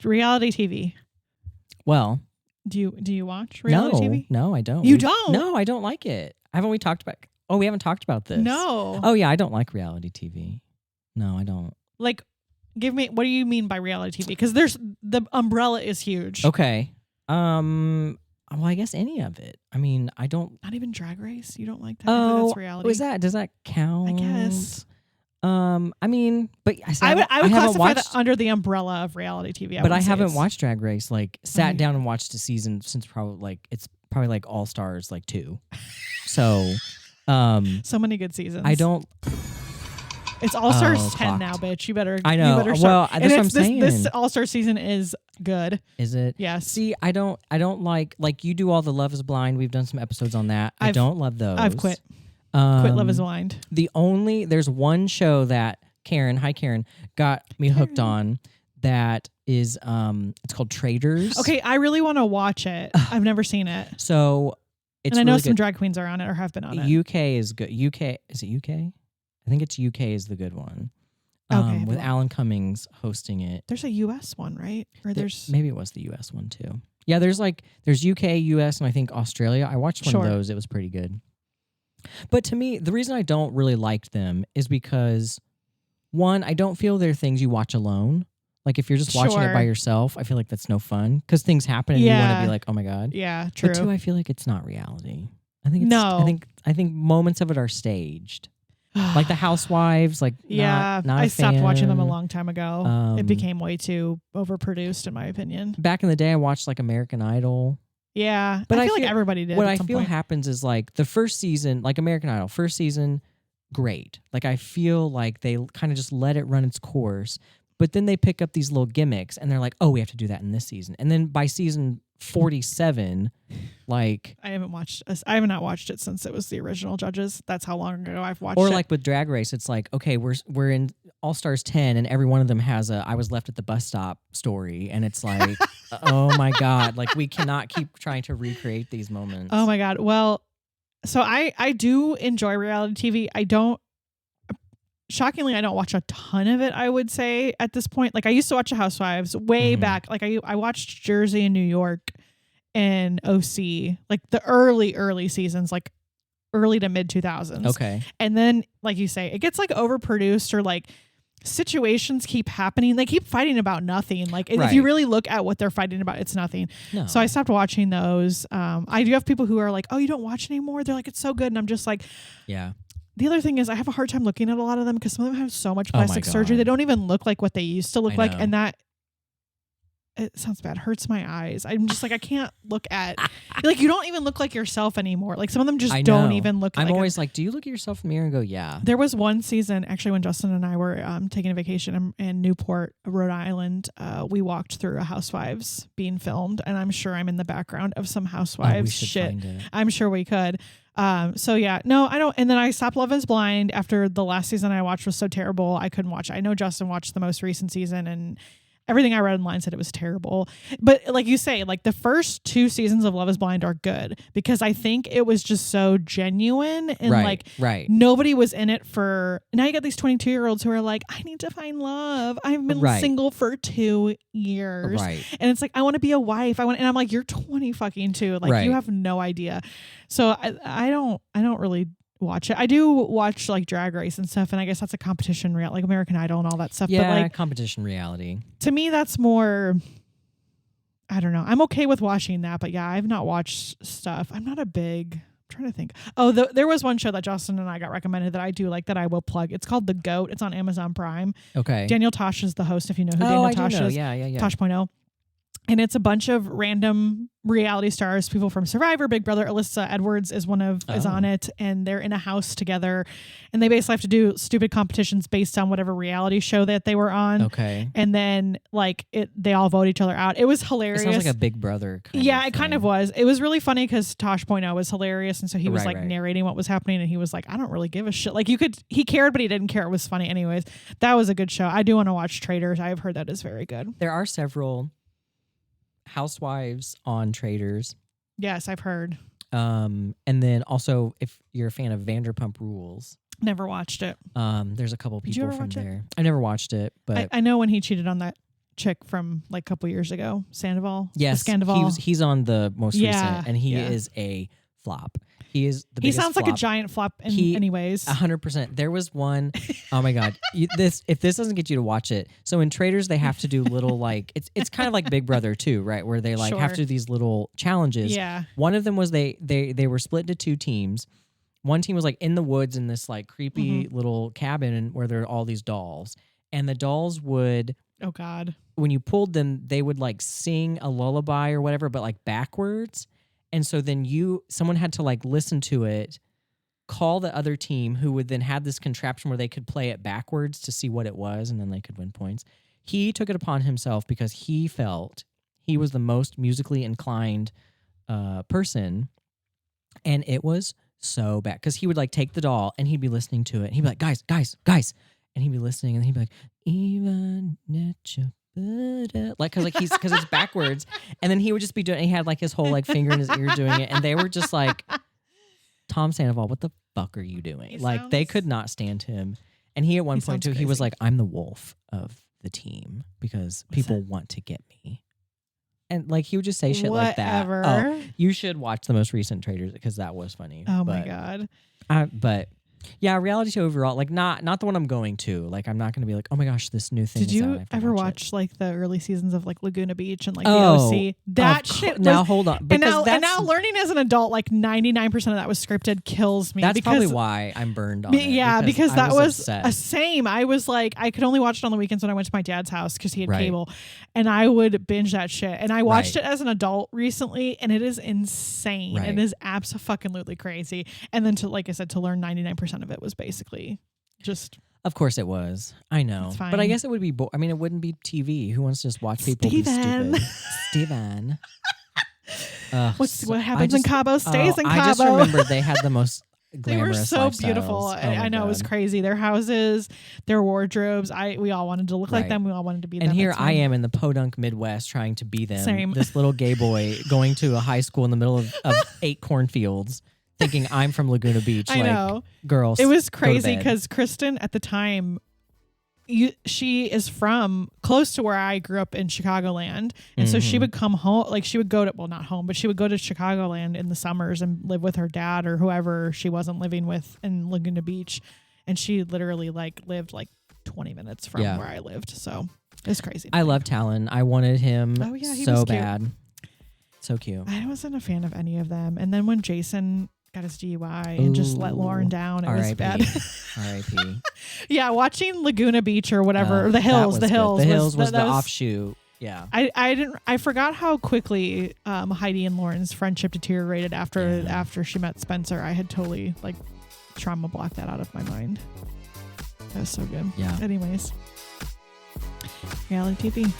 reality TV. Well, Do you watch reality TV? No, I don't. You don't? No, I don't like it. Haven't we talked about? Oh, we haven't talked about this. No. Oh yeah, I don't like reality TV. No, I don't. Like, give me, what do you mean by reality TV? Because the umbrella is huge. Okay. Well, I guess any of it. I mean, I don't. Not even Drag Race. You don't like that? Oh, That's reality. does that count? I guess. I mean, but I would classify watched, that under the umbrella of reality TV. But I haven't watched Drag Race. Like, sat down and watched a season since it's probably like All Stars 2. So, so many good seasons. I don't. It's All Stars 10 clocked. now, bitch. You better. I know. You better start. Well, that's what I'm saying. This All Star season is good. Is it? Yes. See, I don't like you do all the Love Is Blind. We've done some episodes on that. I don't love those. I've quit. Quit Love Is Blind. There's one show that Karen, hi Karen, got me hooked on. That is, it's called Traders. Okay, I really want to watch it. I've never seen it. So it's and I know really some good. drag queens are on it or have been on it. UK is good. UK, is it UK? I think it's UK is the good one. Okay, with Alan Cummings hosting it. There's a US one, right? Or there's maybe it was the US one too. Yeah, there's UK, US, and I think Australia. I watched one of those. It was pretty good. But to me, the reason I don't really like them is because, one, I don't feel they're things you watch alone. Like, if you're just watching it by yourself, I feel like that's no fun because things happen and you want to be like, oh my God. Yeah, true. But two, I feel like it's not reality. I think it's, I think moments of it are staged. Like the Housewives, not I stopped watching them a fan. long time ago. It became way too overproduced, in my opinion. Back in the day, I watched American Idol. Yeah, but I feel like everybody did. What I feel happens is the first season, like American Idol, first season, great. Like I feel like they kind of just let it run its course, but then they pick up these little gimmicks and they're like, oh, we have to do that in this season. And then by season 47, I haven't not watched it since it was the original judges. That's how long ago I've watched it. Or like with Drag Race, it's like, okay, we're in All Stars 10 and every one of them has a I was left at the bus stop story. And it's like, oh my God, we cannot keep trying to recreate these moments. Oh my God. Well, so I do enjoy reality TV. Shockingly, I don't watch a ton of it, I would say, at this point. I used to watch The Housewives way back. I watched Jersey and New York and OC, the early seasons, early to mid 2000s. Okay. And then, like you say, it gets overproduced or situations keep happening. They keep fighting about nothing. If you really look at what they're fighting about, it's nothing. No. So I stopped watching those. I do have people who are like, oh, you don't watch anymore? They're like, it's so good. And I'm just like, yeah. The other thing is I have a hard time looking at a lot of them because some of them have so much plastic surgery. They don't even look like what they used to look like. And that, it sounds bad, hurts my eyes. I'm just I can't look at, you don't even look like yourself anymore. Some of them just don't even look I'm always do you look at yourself in the mirror and go, yeah. There was one season, actually, when Justin and I were taking a vacation in Newport, Rhode Island. We walked through a Housewives being filmed, and I'm sure I'm in the background of some Housewives shit. I'm sure we could. So yeah, no, I don't. And then I stopped Love Is Blind after the last season I watched was so terrible. I couldn't watch it. I know Justin watched the most recent season and everything I read online said it was terrible. But like you say, the first 2 seasons of Love Is Blind are good because I think it was just so genuine and nobody was in it for, now you got these 22-year-olds who are like, I need to find love. I've been single for 2 years. Right. And it's I want to be a wife. And I'm like, you're 20 fucking 2. You have no idea. So I don't really watch it. I do watch Drag Race and stuff, and I guess that's a competition like American Idol and all that stuff. Yeah, but competition reality. To me, that's more, I don't know. I'm okay with watching that, but yeah, I've not watched stuff. I'm not a big, I'm trying to think. Oh, there was one show that Justin and I got recommended that I do like that I will plug. It's called The GOAT. It's on Amazon Prime. Okay. Daniel Tosh is the host, if you know who Daniel Tosh is. Yeah. Tosh.0. And it's a bunch of random reality stars, people from Survivor, Big Brother. Alyssa Edwards is is on it, and they're in a house together, and they basically have to do stupid competitions based on whatever reality show that they were on. Okay. And then they all vote each other out. It was hilarious. It sounds like a Big Brother kind Yeah, of it kind of was. It was really funny because Tosh.0 was hilarious, and so he was narrating what was happening, and he was like, I don't really give a shit. He cared, but he didn't care. It was funny anyways. That was a good show. I do want to watch Traders. I've heard that is very good. There are several Housewives on Traders. Yes, I've heard. And then also, if you're a fan of Vanderpump Rules, never watched it. There's a couple people from there. It? I never watched it, but I know when he cheated on that chick from like a couple years ago, Sandoval. Yes, Scandoval. He's on the most recent, and he is a flop. He is the biggest sounds flop. like a giant flop in anyways. 100%. There was one, oh my God. If this doesn't get you to watch it. So in Traitors, they have to do little like, it's kind of like Big Brother too, right? Where they like have to do these little challenges. Yeah. One of them was they were split into 2 teams. One team was like in the woods in this like creepy little cabin where there are all these dolls. And the dolls would, oh God, when you pulled them, they would like sing a lullaby or whatever, but like backwards. And so then someone had to like listen to it, call the other team, who would then have this contraption where they could play it backwards to see what it was, and then they could win points. He took it upon himself because he felt he was the most musically inclined person, and it was so bad because he would like take the doll and he'd be listening to it. And he'd be like, guys, and he'd be listening, and he'd be like, even like because it's backwards, and then he would just be doing. He had like his whole like finger in his ear doing it, and they were just like, Tom Sandoval, what the fuck are you doing? Like they could not stand him, and he at one point too, he was like, I'm the wolf of the team because people want to get me, and like he would just say shit like that. Oh, you should watch the most recent Traitors because that was funny. Oh my God. But yeah, reality show overall, like not the one I'm going to. Like I'm not going to be like, oh my gosh, this new thing. Did is you out. ever watch like the early seasons of like Laguna Beach and like the OC? That shit. Now hold on, and now learning as an adult, like 99% of that was scripted, kills me. That's probably why I'm burned on it. Yeah, because that was a same. I was like, I could only watch it on the weekends when I went to my dad's house because he had cable, and I would binge that shit. And I watched it as an adult recently, and it is insane. It is absolutely crazy. And then to, like I said, to learn 99% of it was basically just. Of course it was. I know. But I guess it would be I mean, it wouldn't be TV. Who wants to just watch people be stupid? Steven. What happens in Cabo stays in Cabo. I just remembered they had the most glamorous They were so beautiful. I know. It was crazy. Their houses, their wardrobes. We all wanted to look like them. We all wanted to be them. And here I am in the podunk Midwest trying to be them. Same. This little gay boy going to a high school in the middle of 8 cornfields. Thinking I'm from Laguna Beach. I know. Girls. It was crazy because Kristen at the time, she is from close to where I grew up in Chicagoland. And so she would come home, like she would go to, well, not home, but she would go to Chicagoland in the summers and live with her dad or whoever she wasn't living with in Laguna Beach. And she literally like lived like 20 minutes from where I lived. So it's crazy. I love Talon. I wanted him so bad. So cute. I wasn't a fan of any of them. And then when Jason got his DUI and just let Lauren down, it was bad. R.I.P. Yeah, watching Laguna Beach or whatever, or the Hills. The Hills was the offshoot. Yeah. I forgot how quickly Heidi and Lauren's friendship deteriorated after she met Spencer. I had totally like trauma blocked that out of my mind. That was so good. Yeah. Anyways. Reality TV.